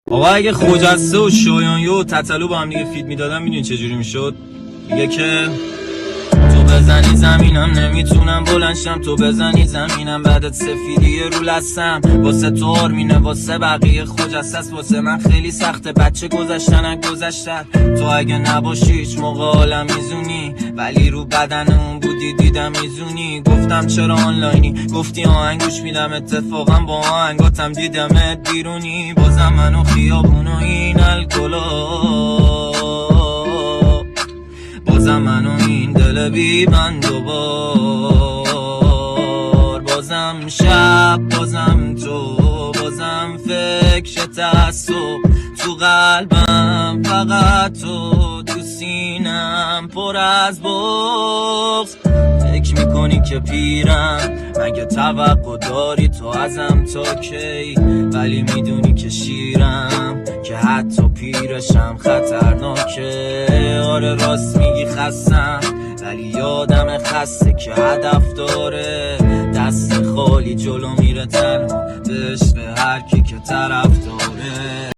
آقا اگه خجسته و شایانیو و تتلو با هم دیگه فیت میدادن میدونی چجوری میشد؟ میگه که تو بزنی زمینم نمیتونم بلنشم، تو بزنی زمینم بعدت سفیدی رو لستم. واسه تو آرمینه واسه بقیه خجسته است، واسه من خیلی سخته بچه گذشتن گذشتن. تو اگه نباشی هیچ موقع عالم میزونی، ولی رو بدن اون بودی دیدم میزونی. گفتم چرا آنلاینی، گفتی آهنگ گوش میدم، اتفاقا با آهنگاتم دیدمت بیرونی. بازم منو خیابون و این الکلا، بازم منو این دل بی بند و بار. بازم شب بازم تو، بازم فکر تعصب تو قلبم، فقط تو سینم پر از بغض. فکر میکنی که پیرم، مگه توقع داری تو ازم تا کی؟ ولی میدونی که شیرم، که حتی پیرشم خطرناکه. آره راست میگی خستم، ولی یادم خسته که هدف داره. دست خالی جلو میره تنها به عشق هر کی که طرف داره.